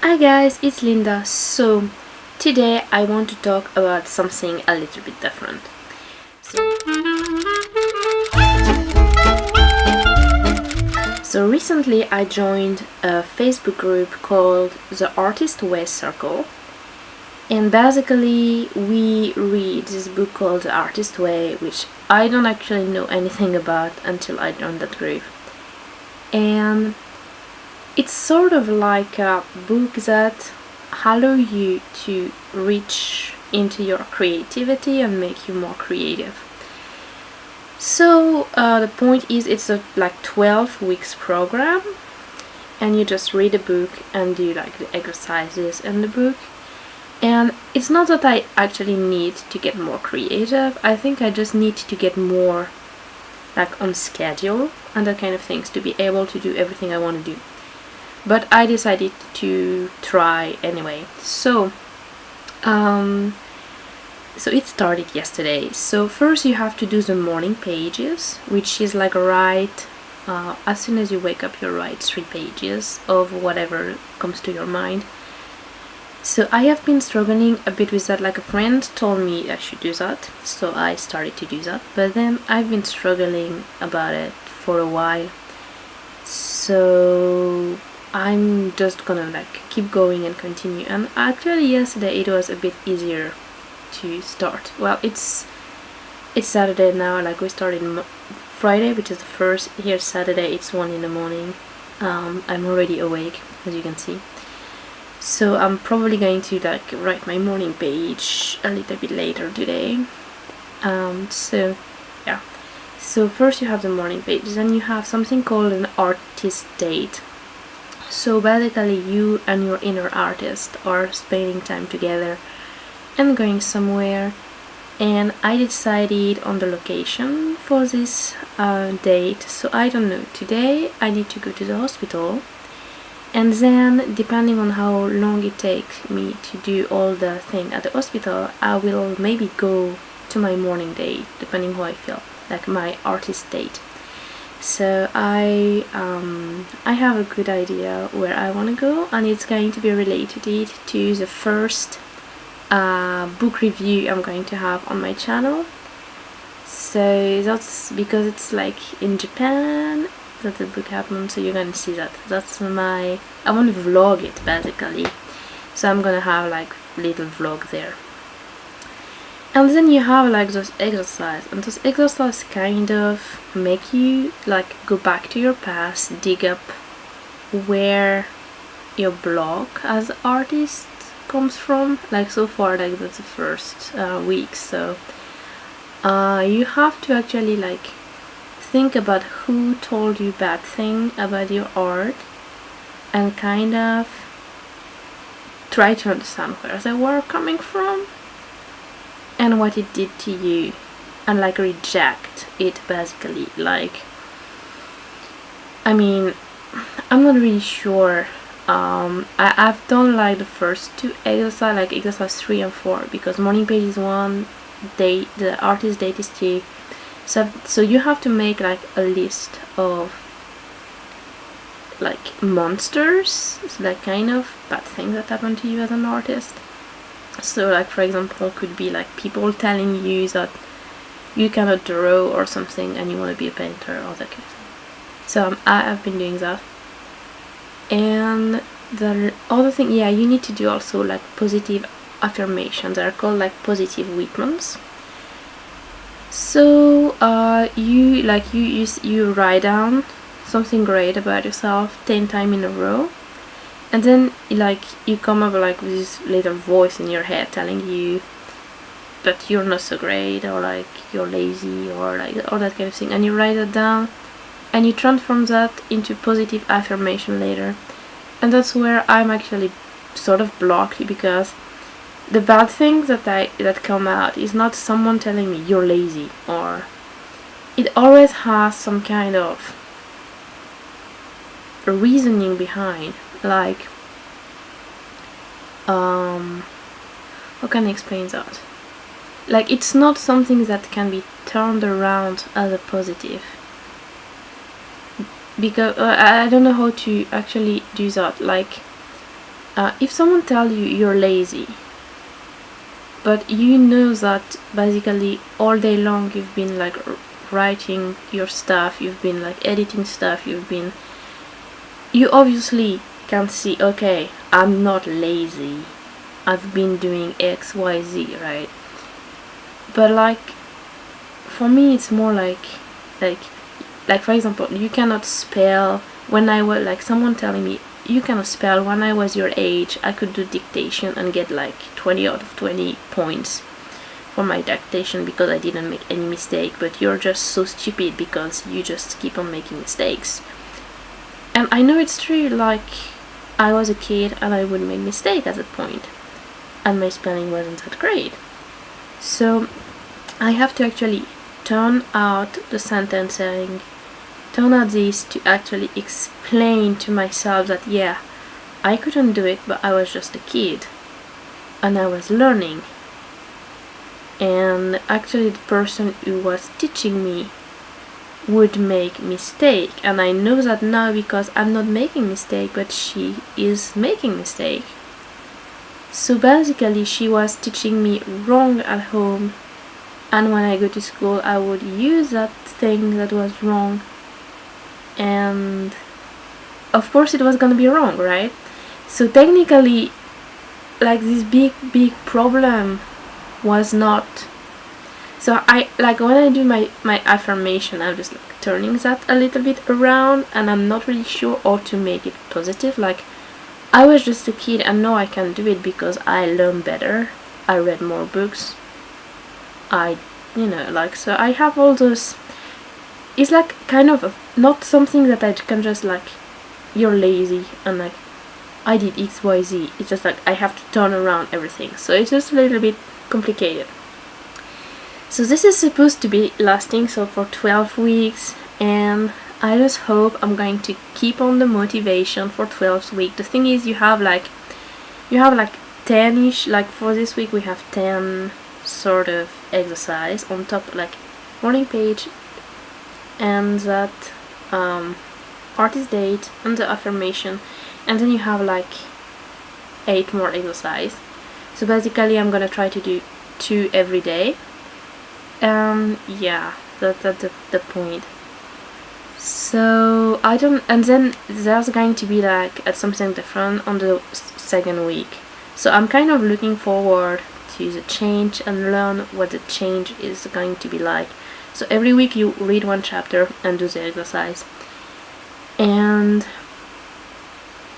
Hi guys, it's Linda. So today I want to talk about something a little bit different. So recently I joined a Facebook group called the Artist Way Circle, and basically we read this book called The Artist Way, which I don't actually know anything about until I joined that group. And it's sort of like a book that allow you to reach into your creativity and make you more creative. So the point is, it's a 12 weeks program, and you just read a book and do like the exercises in the book. And it's not that I actually need to get more creative. I think I just need to get more like on schedule and that kind of things to be able to do everything I want to do. But I decided to try anyway. So it started yesterday. So first you have to do the morning pages, which is like write as soon as you wake up, you write 3 pages of whatever comes to your mind. So I have been struggling a bit with that. Like, a friend told me I should do that, so I started to do that, but then I've been struggling about it for a while. So I'm just gonna keep going and continue. And actually yesterday it was a bit easier to start. Well, it's Saturday now. Like, we started Friday, which is the first. Here Saturday, it's 1 in the morning. I'm already awake, as you can see. So I'm probably going to write my morning page a little bit later today. So yeah. So first you have the morning page, then you have something called an artist date. So basically you and your inner artist are spending time together and going somewhere. And I decided on the location for this date. So I don't know, today I need to go to the hospital, and then depending on how long it takes me to do all the thing at the hospital, I will maybe go to my morning date, depending how I feel, like my artist date. So I have a good idea where I want to go, and it's going to be related to the first book review I'm going to have on my channel. So that's because it's like in Japan that the book happened, so you're gonna see that. That's I want to vlog it basically, so I'm gonna have like little vlog there. And then you have like those exercises, and those exercises kind of make you like go back to your past, dig up where your block as artist comes from. Like, so far, like, that's the first week. So you have to actually like think about who told you bad thing about your art, and kind of try to understand where they were coming from and what it did to you, and like reject it basically. Like, I mean, I'm not really sure. I've done like the first 2 exercises, like exercise 3 and 4, because morning page is 1, the artist date is 2. So you have to make like a list of like monsters, so that kind of bad things that happen to you as an artist. So like, for example, could be like people telling you that you cannot draw or something and you want to be a painter, or that kind of thing. So I have been doing that. And the other thing, yeah, you need to do also like positive affirmations. They're called like positive weapons. So you write down something great about yourself 10 times in a row, and then like you come up like with this little voice in your head telling you that you're not so great, or like you're lazy, or like all that kind of thing, and you write it down and you transform that into positive affirmation later. And that's where I'm actually sort of blocked, because the bad things that come out is not someone telling me you're lazy, or it always has some kind of reasoning behind. Like, how can I explain that? Like, it's not something that can be turned around as a positive, because I don't know how to actually do that. Like, if someone tells you you're lazy, but you know that basically all day long you've been like writing your stuff, you've been like editing stuff, you obviously can see, okay, I'm not lazy, I've been doing XYZ, right? But like for me it's more like like for example, you cannot spell. When I was like someone telling me you cannot spell, when I was your age I could do dictation and get like 20 out of 20 points for my dictation because I didn't make any mistake, but you're just so stupid because you just keep on making mistakes. And I know it's true, like I was a kid and I would make mistakes at that point and my spelling wasn't that great. So I have to actually turn out the sentencing, turn out this to actually explain to myself that yeah, I couldn't do it, but I was just a kid and I was learning. And actually the person who was teaching me would make mistake, and I know that now because I'm not making mistake, but she is making mistake. So basically she was teaching me wrong at home, and when I go to school I would use that thing that was wrong, and of course it was gonna be wrong, right? So technically, like this big problem was not. So I like when I do my affirmation, I'm just like turning that a little bit around, and I'm not really sure how to make it positive. Like I was just a kid and now I can do it because I learn better, I read more books, I like, so I have all those. It's like kind of not something that I can just like you're lazy and like I did XYZ. It's just like I have to turn around everything, so it's just a little bit complicated. So this is supposed to be lasting so for 12 weeks, and I just hope I'm going to keep on the motivation for 12 weeks. The thing is you have like 10ish, like for this week we have 10 sort of exercise on top, like morning page and that artist date and the affirmation, and then you have like 8 more exercise. So basically I'm gonna try to do 2 every day. Yeah, that's the point. So I don't, and then there's going to be like at something different on the second week. So I'm kind of looking forward to the change and learn what the change is going to be like. So every week you read 1 chapter and do the exercise. And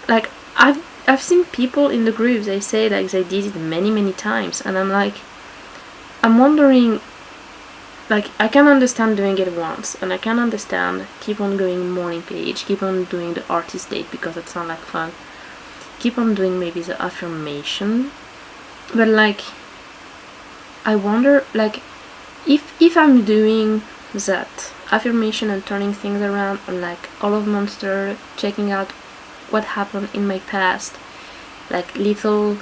like I've seen people in the group, they say like they did it many times, and I'm wondering, like I can understand doing it once, and I can understand keep on going morning page, keep on doing the artist date because it sounds like fun, keep on doing maybe the affirmation, but like I wonder like if I'm doing that affirmation and turning things around and like all of Monster, checking out what happened in my past, like little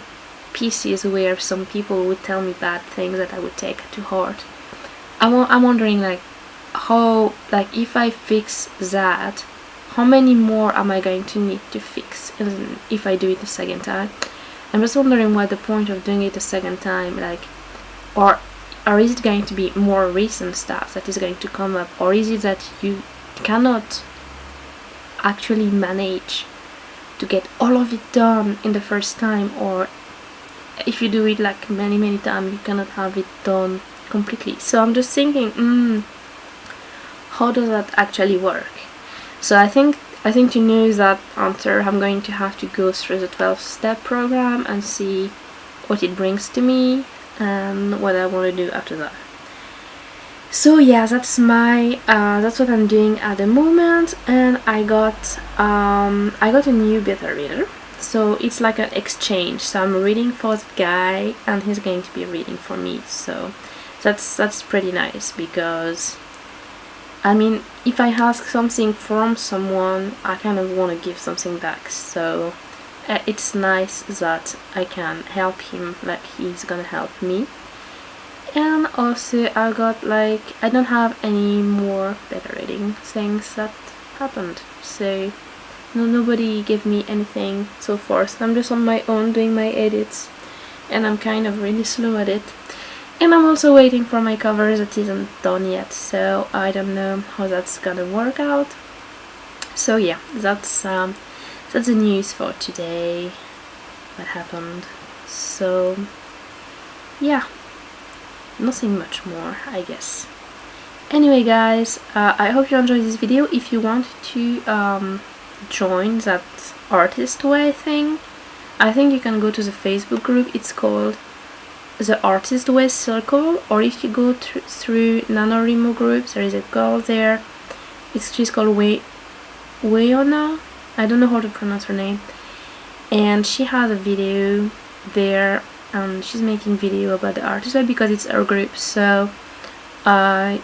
pieces where some people would tell me bad things that I would take to heart. I'm wondering like how, like if I fix that, how many more am I going to need to fix if I do it a second time? I'm just wondering what the point of doing it a second time, like, or is it going to be more recent stuff that is going to come up, or is it that you cannot actually manage to get all of it done in the first time, or if you do it like many times you cannot have it done completely. So I'm just thinking, how does that actually work? So I think to know that answer, I'm going to have to go through the 12-step program and see what it brings to me and what I want to do after that. So yeah, that's what I'm doing at the moment. And I got a new beta reader, so it's like an exchange. So I'm reading for the guy and he's going to be reading for me. So that's pretty nice, because I mean, if I ask something from someone, I kind of want to give something back. So it's nice that I can help him like he's gonna help me. And also I got like, I don't have any more beta reading things that happened, so nobody gave me anything so far, so I'm just on my own doing my edits, and I'm kind of really slow at it. And I'm also waiting for my cover that isn't done yet, so I don't know how that's gonna work out. So yeah, that's the news for today, what happened. So yeah, nothing much more, I guess. Anyway guys, I hope you enjoyed this video. If you want to join that artist way thing, I think you can go to the Facebook group. It's called the Artist Way Circle, or if you go through NaNoWriMo groups, there is a girl there. She's called Wayona. I don't know how to pronounce her name, and she has a video there, and she's making video about the Artist Way because it's her group. So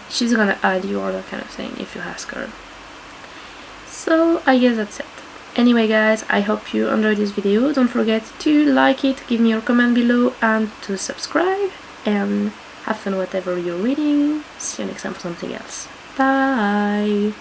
she's gonna add you or that kind of thing if you ask her. So I guess that's it. Anyway guys, I hope you enjoyed this video. Don't forget to like it, give me your comment below, and to subscribe, and have fun whatever you're reading. See you next time for something else. Bye!